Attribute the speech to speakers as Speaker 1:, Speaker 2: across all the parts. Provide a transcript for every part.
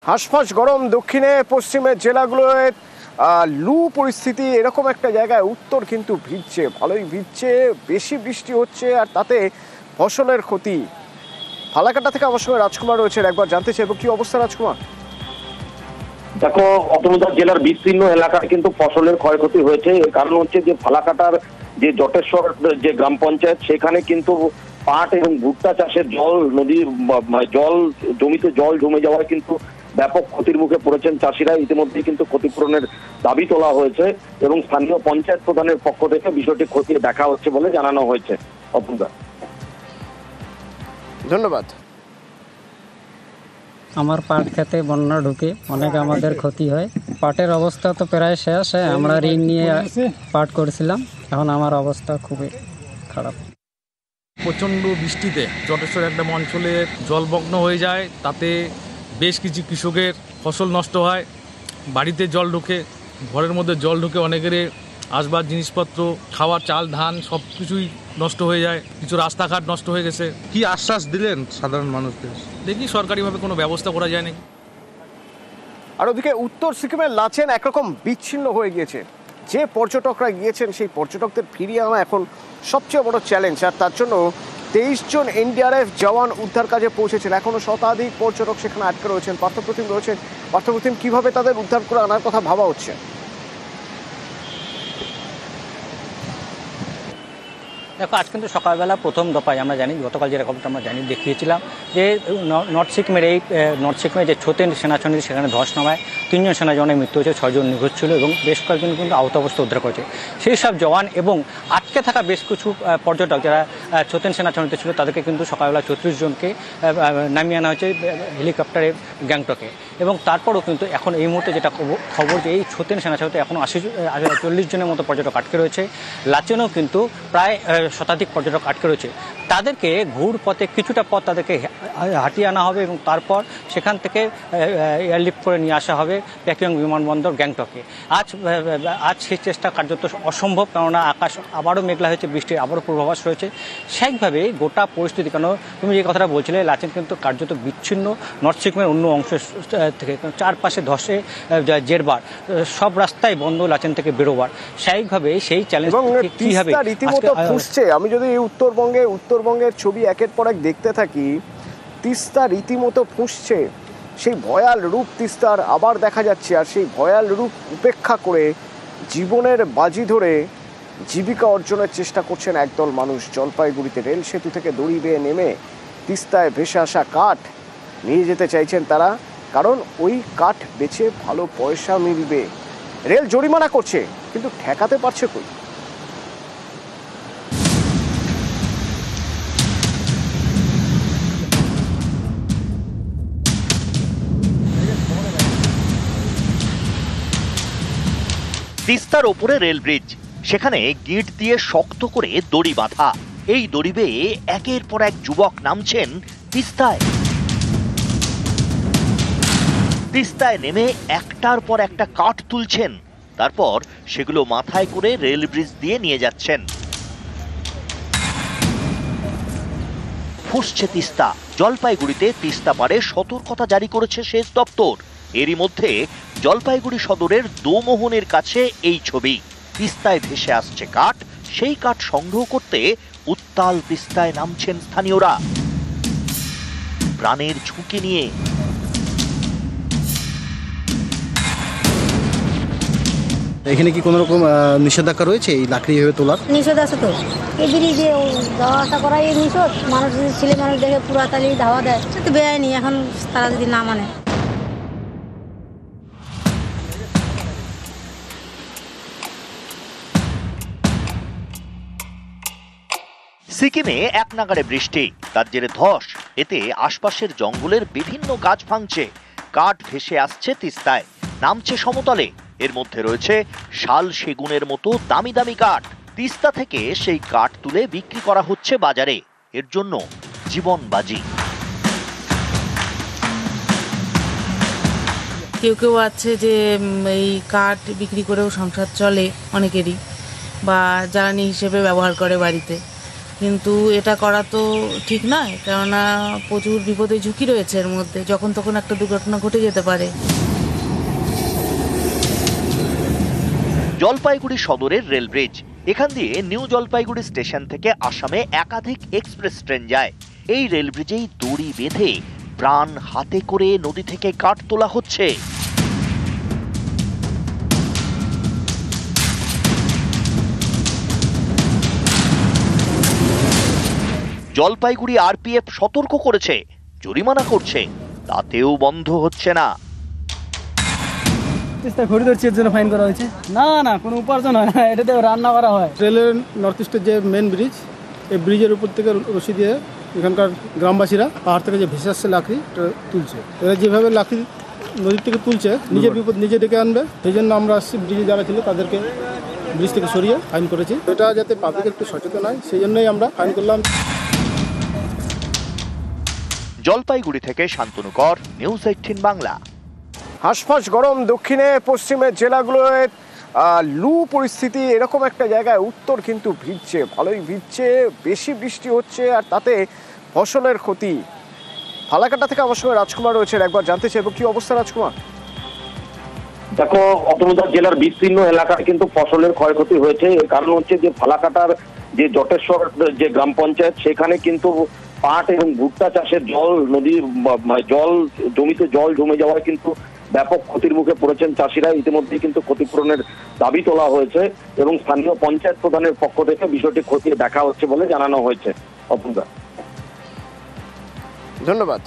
Speaker 1: হাঁসফাঁস গরম দক্ষিণে পশ্চিমের জেলাগুলোয় লু পরিস্থিতি এরকম একটা জায়গায় উত্তর কিন্তু ভিজছে, ভালোই ভিজছে, বেশি বৃষ্টি হচ্ছে আর তাতে ফসলের ক্ষতি। ফালাকাটা থেকে আমার সঙ্গে রাজকুমার রয়েছেন, একবার জানতে চাইবো কি অবস্থা রাজকুমার।
Speaker 2: দেখো, অতনুদা জেলার বিস্তীর্ণ এলাকায় কিন্তু ফসলের ক্ষয়ক্ষতি হয়েছে। এর কারণ হচ্ছে যে ফালাকাটার যে জটেশ্বর যে গ্রাম পঞ্চায়েত, সেখানে কিন্তু পাট এবং ভুট্টা চাষের জল জমিতে জল জমে যাওয়ায় কিন্তু ব্যাপক ক্ষতির মুখে পড়েছেন চাষিরা। ইতিমধ্যে কিন্তু ক্ষতিপূরণের দাবি তোলা হয়েছে এবং স্থানীয় পঞ্চায়েত প্রধানের পক্ষ থেকে বিষয়টি খতিয়ে দেখা হচ্ছে বলে জানানো হয়েছে। অতনুদা,
Speaker 1: ধন্যবাদ।
Speaker 3: আমার পাট খেতে বন্যা ঢুকে অনেক আমাদের ক্ষতি হয়। পাটের অবস্থা তো প্রায় শেষ, আমরা ঋণ নিয়ে পাট করেছিলাম, এখন আমার অবস্থা খুবই খারাপ।
Speaker 4: প্রচণ্ড বৃষ্টিতে জটেশ্বর একটা অঞ্চলে জলমগ্ন হয়ে যায়, তাতে বেশ কিছু কৃষকের ফসল নষ্ট হয়, বাড়িতে জল ঢুকে, ঘরের মধ্যে জল ঢুকে অনেকেরই আসবাব জিনিসপত্র, খাওয়ার চাল ধান সব কিছুই নষ্ট হয়ে যায়, কিছু রাস্তাঘাট নষ্ট হয়ে গেছে।
Speaker 5: কি আশ্বাস দিলেন সাধারণ মানুষদের?
Speaker 4: দেখি সরকারিভাবে কোনো ব্যবস্থা করা যায় নাকি।
Speaker 1: আর ওদিকে উত্তর সিকিমের লাচেন একরকম বিচ্ছিন্ন হয়ে গিয়েছে। যে পর্যটকরা গিয়েছেন সেই পর্যটকদের ফিরিয়ে আনা এখন সবচেয়ে বড় চ্যালেঞ্জ। আর তার জন্য 23 জন এনডিআরএফ জওয়ান উদ্ধার কাজে পৌঁছেছেন। এখনো শতাধিক পর্যটক সেখানে আটকে রয়েছেন। পার্থপ্রতিম রয়েছেন। পার্থপ্রতিম, কিভাবে তাদের উদ্ধার করে আনার কথা ভাবা হচ্ছে?
Speaker 6: দেখো, আজ কিন্তু সকালবেলা প্রথম দফায় আমরা জানি, গতকাল যেরকমটা আমরা জানি দেখিয়েছিলাম যে নর্থ সিকিমের যে ছোতেন সেনাছড়ি, সেখানে ধস নামায় 3 জন সেনা জওয়ানের মৃত্যু হয়েছে, 6 জন নিখোঁজ ছিল এবং বেশ কয়েকজন কিন্তু আহত অবস্থা উদ্ধার করেছে। সেই সব জওয়ান এবং আটকে থাকা বেশ কিছু পর্যটক যারা ছোতেন সেনাছড়িতে ছিল, তাদেরকে কিন্তু সকালবেলা 34 জনকে নামিয়ে আনা হয়েছে হেলিকপ্টারে গ্যাংটকে। এবং তারপরও কিন্তু এখন এই মুহূর্তে যেটা খবর যে এই ছোতেন সেনাছড়িতে এখনও 40 জনের মতো পর্যটক আটকে রয়েছে। লাচেনও কিন্তু প্রায় শতাধিক পর্যটক আটকে রয়েছে। তাদেরকে ঘুর পথে কিছুটা পথ তাদেরকে হাঁটিয়ে আনা হবে এবং তারপর সেখান থেকে এয়ারলিফট করে নিয়ে আসা হবে প্যাকিয়ং বিমানবন্দর গ্যাংটকে। আজ সেই চেষ্টা কার্যত অসম্ভব, কেননা আকাশ আবারও মেঘলা হয়েছে, বৃষ্টির আবারও পূর্বাভাস রয়েছে। স্বাভাবিকভাবে গোটা পরিস্থিতি, কেন তুমি যে কথাটা বলছিলে, লাচেন কিন্তু কার্যত বিচ্ছিন্ন নর্থ সিকিমের অন্য অংশ থেকে, চারপাশে ধসে জেরবার, সব রাস্তায় বন্ধ লাচেন থেকে বেরোবার। স্বাভাবিকভাবে সেই চ্যালেঞ্জ কীভাবে
Speaker 1: রীতিমতো ফুসছে। আমি যদি উত্তরবঙ্গের ছবি একের পর এক দেখতে থাকি, তিস্তা রীতিমতো ফুসছে। সেই ভয়াল রূপ তিস্তার আবার দেখা যাচ্ছে। আর সেই ভয়াল রূপ উপেক্ষা করে জীবনের বাজি ধরে জীবিকা অর্জনের চেষ্টা করছেন একদল মানুষ। জলপাইগুড়িতে রেল সেতু থেকে দড়ি বেয়ে নেমে তিস্তায় ভেসে আসা কাঠ নিয়ে যেতে চাইছেন তারা, কারণ ওই কাঠ বেচে ভালো পয়সা মিলবে। রেল জরিমানা করছে, কিন্তু ঠেকাতে পারছে কই?
Speaker 7: তিস্তার ওপরে রেল ব্রিজ, সেখানে গিঁট দিয়ে শক্ত করে দড়ি বাঁধা। এই দড়ি বেয়ে একের পর এক যুবক নামছেন তিস্তায়। তিস্তায় নেমে একটার পর একটা কাঠ তুলছেন, তারপর সেগুলো মাথায় করে রেল ব্রিজ দিয়ে নিয়ে যাচ্ছেন। ফুসছে তিস্তা। জলপাইগুড়িতে তিস্তা পারে সতর্কতা জারি করেছে সেচ দপ্তর। এরই মধ্যে জলপাইগুড়ি সদরের দোমোহনের কাছে এই ছবি। তিস্তায় ভেসে আসছে কাঠ, সেই কাঠ সংগ্রহ করতে উত্তাল তিস্তায় নামছেন স্থানীয়রা প্রাণের ঝুঁকি নিয়ে।
Speaker 5: এখানে কি কোনো রকম নিষেধাজ্ঞা রয়েছে এই লাকড়ি এভাবে তোলার?
Speaker 8: নিষেধ আছে তো, এই ব্রিজে যাওয়া আসা করাই নিষেধ। মানুষ যদি ছেলে মানুষ দেখে পুরাতালি ধাওয়া দেয়, সে তো বেআইনি। এখন তারা যদি না মানে।
Speaker 7: সিকিমে এক নাগাড়ে বৃষ্টি, তার জেরে ধস। এতে আশপাশের জঙ্গলের বিভিন্ন গাছ ভাঙছে, কাঠ ভেসে আসছে তিস্তায়, নামছে সমতলে। এর মধ্যে রয়েছে শাল সেগুনের মতো দামি দামি কাঠ। তিস্তা থেকে সেই কাঠ তুলে বিক্রি করা হচ্ছে বাজারে। এর জন্য জীবন বাজি।
Speaker 9: কেউ কেউ আছে যে এই কাঠ বিক্রি করেও সংসার চলে অনেকেরই, বা জ্বালানি হিসেবে ব্যবহার করে বাড়িতে। কিন্তু এটা করা তো ঠিক নয়, কেননা প্রচুর বিপদের ঝুঁকি রয়েছে এর মধ্যে, যখন তখন একটা দুর্ঘটনা ঘটে যেতে পারে।
Speaker 7: জলপাইগুড়ি সদরের রেল ব্রিজ, এখান দিয়ে নিউ জলপাইগুড়ি স্টেশন থেকে আসামে একাধিক এক্সপ্রেস ট্রেন যায়। এই রেল ব্রিজেই দড়ি বেঁধে প্রাণ হাতে করে নদী থেকে কাঠ তোলা হচ্ছে। জলপাইগুড়ি আরপিএফ সতর্ক করেছে, জরিমানা করছে, তাতেও বন্ধ হচ্ছে না।
Speaker 3: ঘড়ি ধরছি এর জন্য ফাইন করা হয়েছে। না না, কোনো উপার্জন হয় না, এটাতে রান্না করা হয়।
Speaker 10: রেলের নর্থ ইস্টের যে মেন ব্রিজ, এই ব্রিজের উপর থেকে রশি দিয়ে এখানকার গ্রামবাসীরা পাহাড় থেকে যে ভেসে আসছে লাকড়ি তুলছে। এরা যেভাবে লাকড়ি নদীর থেকে তুলছে, নিজের বিপদ নিজে ডেকে আনবে, সেই জন্য আমরা আসছি ব্রিজে যারা ছিল তাদেরকে ব্রিজ থেকে সরিয়ে ফাইন করেছি। এটা যাতে পাবলিক একটু সচেতন হয়, সেই জন্যই আমরা ফাইন করলাম।
Speaker 7: জলপাইগুড়ি থেকে শান্তনু কর, নিউজ 18 বাংলা।
Speaker 1: হাঁসফাঁস গরম দক্ষিণে পশ্চিমের জেলাগুলোয় লু পরিস্থিতি, এরকম একটা জায়গায় উত্তর কিন্তু ভিজছে, ভালোই ভিজছে, বেশি বৃষ্টি হচ্ছে আর তাতে ফসলের ক্ষতি। ফালাকাটা থেকে আমার সঙ্গে রাজকুমার রয়েছেন, একবার জানতে চাইবো কি অবস্থা রাজকুমার।
Speaker 2: দেখো, অতনুদার জেলার বিস্তীর্ণ এলাকায় কিন্তু ফসলের ক্ষয়ক্ষতি হয়েছে। এর কারণ হচ্ছে যে ফালাকাটার যে জটেশ্বর যে গ্রাম পঞ্চায়েত, সেখানে কিন্তু পাট এবং ভুট্টা চাষের জল জমিতে জল জমে যাওয়ায় কিন্তু ব্যাপক ক্ষতির মুখে পড়েছেন চাষিরা। ইতিমধ্যে কিন্তু ক্ষতিপূরণের দাবি তোলা হয়েছে এবং স্থানীয় পঞ্চায়েত প্রধানের পক্ষ থেকে বিষয়টি খতিয়ে দেখা হচ্ছে বলে জানানো হয়েছে। অপূর্বা,
Speaker 1: ধন্যবাদ।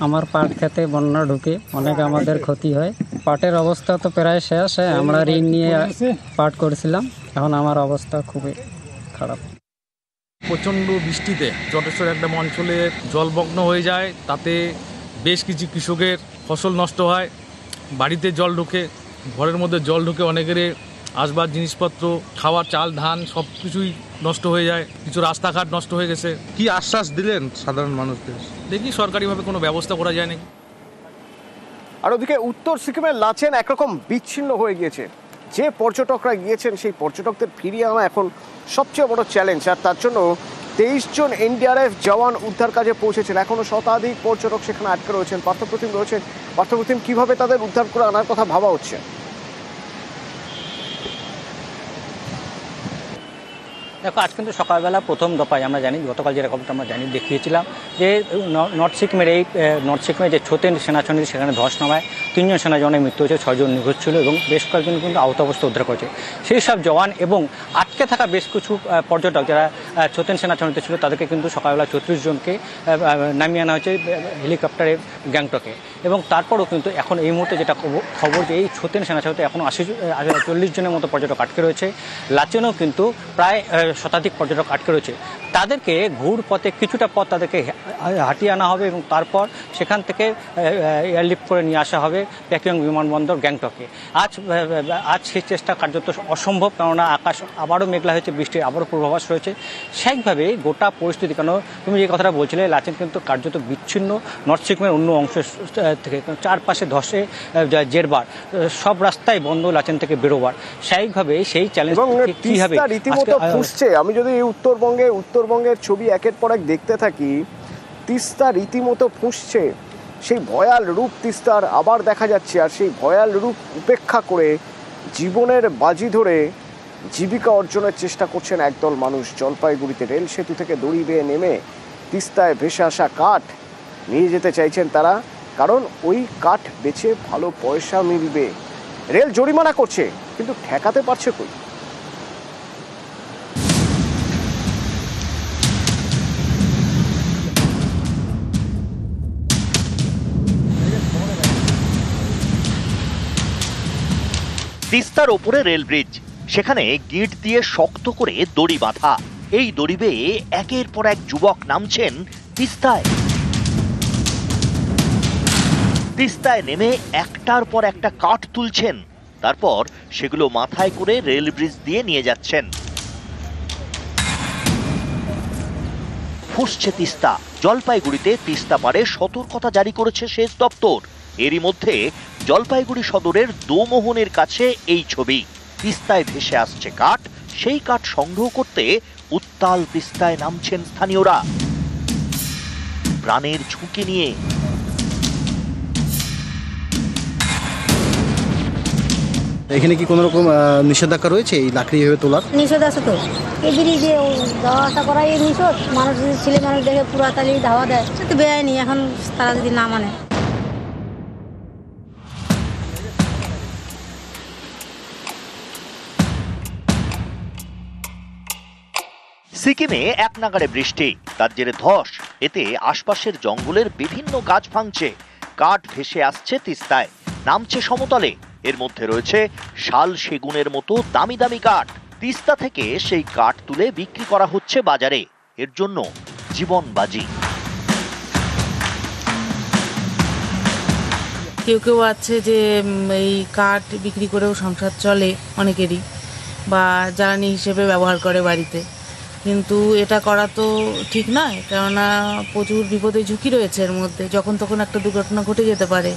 Speaker 3: আমার পাট খেতে বন্যা ঢুকে অনেক আমাদের ক্ষতি হয়। পাটের অবস্থা তো প্রায় শেষ, আমরা ঋণ নিয়ে পাট করেছিলাম, এখন আমার অবস্থা খুবই খারাপ।
Speaker 4: প্রচণ্ড বৃষ্টিতে জটেশ্বর একটা অঞ্চলে জলমগ্ন হয়ে যায়, তাতে বেশ কিছু কৃষকের ফসল নষ্ট হয়, বাড়িতে জল ঢুকে, ঘরের মধ্যে জল ঢুকে, অনেকের আসবাব জিনিসপত্র, খাওয়ার চাল ধান সব কিছুই নষ্ট হয়ে যায়, কিছু রাস্তাঘাট নষ্ট হয়ে গেছে।
Speaker 11: কি আশ্বাস দিলেন সাধারণ মানুষদের?
Speaker 4: দেখি সরকারিভাবে কোনো ব্যবস্থা করা যায় নাকি।
Speaker 1: আর ওদিকে উত্তর সিকিমের লাচেন একরকম বিচ্ছিন্ন হয়ে গিয়েছে। যে পর্যটকরা গিয়েছেন সেই পর্যটকদের ফিরিয়ে আনা এখন সবচেয়ে বড় চ্যালেঞ্জ। আর তার জন্য 23 জন এনডিআরএফ জওয়ান উদ্ধার কাজে পৌঁছেছেন। এখনো শতাধিক পর্যটক সেখানে আটকে রয়েছেন। পার্থপ্রতিম রয়েছেন। পার্থপ্রতিম, কিভাবে তাদের উদ্ধার করে আনার কথা ভাবা হচ্ছে?
Speaker 6: দেখো, আজ কিন্তু সকালবেলা প্রথম দফায় আমরা জানি, গতকাল যেরকমটা আমরা জানি দেখিয়েছিলাম যে নর্থ সিকিমের যে ছোতেন সেনাছড়ি, সেখানে ধস নামায় 3 জন সেনা জওয়ানের মৃত্যু হয়েছে, 6 জন নিখোঁজ ছিল এবং বেশ কয়েকজন কিন্তু আহত অবস্থা উদ্ধার করেছে। সেই সব জওয়ান এবং আটকে থাকা বেশ কিছু পর্যটক যারা ছোতেন সেনাছড়িতে ছিল, তাদেরকে কিন্তু সকালবেলা 34 জনকে নামিয়ে আনা হয়েছে হেলিকপ্টারে গ্যাংটকে। এবং তারপরও কিন্তু এখন এই মুহূর্তে যেটা খবর যে এই ছোতেন সেনাছড়িতে এখনও 40 জনের মতো পর্যটক আটকে রয়েছে। লাচেনও কিন্তু প্রায় শতাধিক পর্যটক আটকে রয়েছে। তাদেরকে ঘুর পথে কিছুটা পথ তাদেরকে হাঁটিয়ে আনা হবে এবং তারপর সেখান থেকে এয়ারলিফট করে নিয়ে আসা হবে প্যাকিং বিমানবন্দর গ্যাংটকে। আজ সেই চেষ্টা কার্যত অসম্ভব, কেননা আকাশ আবারও মেঘলা হয়েছে, বৃষ্টির আবারও পূর্বাভাস রয়েছে। স্বাভাবিকভাবে গোটা পরিস্থিতি, কেন তুমি যে কথাটা বলছিলে, লাচেন কিন্তু কার্যত বিচ্ছিন্ন নর্থ সিকিমের অন্য অংশ থেকে, চারপাশে ধসে জেরবার, সব রাস্তায় বন্ধ লাচেন থেকে বেরোবার। স্বাভাবিকভাবে সেই চ্যালেঞ্জ কীভাবে
Speaker 1: রীতিমতো ফুসছে। আমি যদি উত্তরবঙ্গের ছবি একের পর এক দেখতে থাকি, তিস্তা রীতিমতো ফুসছে। সেই ভয়াল রূপ তিস্তার আবার দেখা যাচ্ছে। আর সেই ভয়াল রূপ উপেক্ষা করে জীবনের বাজি ধরে জীবিকা অর্জনের চেষ্টা করছেন একদল মানুষ। জলপাইগুড়িতে রেল সেতু থেকে দড়ি বেয়ে নেমে তিস্তায় ভেসে আসা কাঠ নিয়ে যেতে চাইছেন তারা, কারণ ওই কাঠ বেচে ভালো পয়সা মিলবে। রেল জরিমানা করছে, কিন্তু ঠেকাতে পারছে কই?
Speaker 7: তিস্তার ওপরে রেল ব্রিজ, সেখানে গিঁট দিয়ে শক্ত করে দড়ি বাঁধা। এই দড়ি বেয়ে একের পর এক যুবক নামছেন তিস্তায়। তিস্তায় নেমে একটার পর একটা কাঠ তুলছেন, তারপর সেগুলো মাথায় করে রেল ব্রিজ দিয়ে নিয়ে যাচ্ছেন। ফুসছে তিস্তা। জলপাইগুড়িতে তিস্তা পাড়ে সতর্কতা জারি করেছে সেচ দপ্তর। এরই মধ্যে জলপাইগুড়ি সদরের দোমোহনের কাছে এই ছবি। তিস্তায় ভেসে আসছে কাঠ, সেই কাঠ সংগ্রহ করতে উত্তাল তিস্তায় নামছেন স্থানীয়রা প্রাণের ঝুঁকি নিয়ে।
Speaker 5: এখানে কি কোনো রকম নিষেধাজ্ঞা রয়েছে এই লাকড়ি এভাবে তোলার?
Speaker 8: নিষেধ আছে তো, এই ব্রিজে যাওয়া আসা করাই নিষেধ। মানুষ যদি ছেলে মানুষ দেখে পুরাতালি ধাওয়া দেয়, সে তো বেআইনি। এখন তারা যদি না মানে।
Speaker 7: সিকিমে এক নাগাড়ে বৃষ্টি, তার জেরে ধস। এতে আশপাশের জঙ্গলের বিভিন্ন গাছ ভাঙছে, কাঠ ভেসে আসছে তিস্তায়, নামছে সমতলে। এর মধ্যে রয়েছে শাল সেগুনের মতো দামি দামি কাঠ। তিস্তা থেকে সেই কাঠ তুলে বিক্রি করা হচ্ছে বাজারে, এর জন্য জীবন বাজি।
Speaker 9: কেউ কেউ আছে যে এই কাঠ বিক্রি করেও সংসার চলে অনেকেরই, বা জ্বালানি হিসেবে ব্যবহার করে বাড়িতে। কিন্তু এটা করা তো ঠিক নয়, কেননা প্রচুর বিপদের ঝুঁকি রয়েছে এর মধ্যে। যখন তখন একটা দুর্ঘটনা ঘটে যেতে পারে।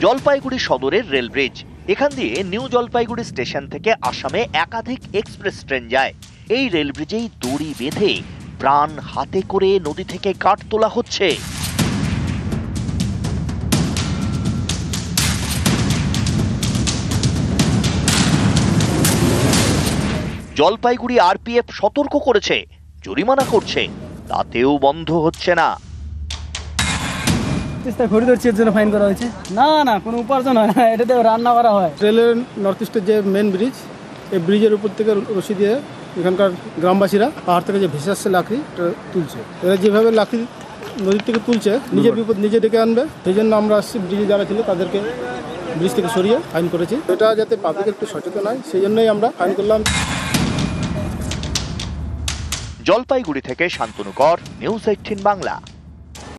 Speaker 7: জলপাইগুড়ি সদরের রেল ব্রিজ, এখান দিয়ে নিউ জলপাইগুড়ি স্টেশন থেকে আসামে একাধিক এক্সপ্রেস ট্রেন যায়। এই রেল ব্রিজেই দড়ি বেঁধে প্রাণ হাতে করে নদী থেকে কাঠ তোলা হচ্ছে। জলপাইগুড়ি আরপিএফ সতর্ক করেছে, জরিমানা করছে, তাতেও বন্ধ হচ্ছে না।
Speaker 3: তিস্তা ঘড়ি ধরছি এর জন্য ফাইন করা হয়েছে? না না, কোনো উপার্জন হয় না, এটাতে রান্না করা হয়।
Speaker 10: রেলের নর্থ ইস্টের যে মেন ব্রিজ, এই ব্রিজের উপর থেকে রশি দিয়ে এখানকার গ্রামবাসীরা পাহাড় থেকে যে ভেসে আসছে লাকড়ি তুলছে। এরা যেভাবে লাকড়ি নদীর থেকে তুলছে, নিজের বিপদ নিজে ডেকে আনবে। সেই জন্য আমরা আসছি, ব্রিজে যারা ছিল তাদেরকে ব্রিজ থেকে সরিয়ে ফাইন করেছি। এটা যাতে পাবলিক একটু সচেতন হয়, সেই জন্যই আমরা ফাইন করলাম।
Speaker 7: জলপাইগুড়ি থেকে শান্তনু কর, নিউজ 18 বাংলা।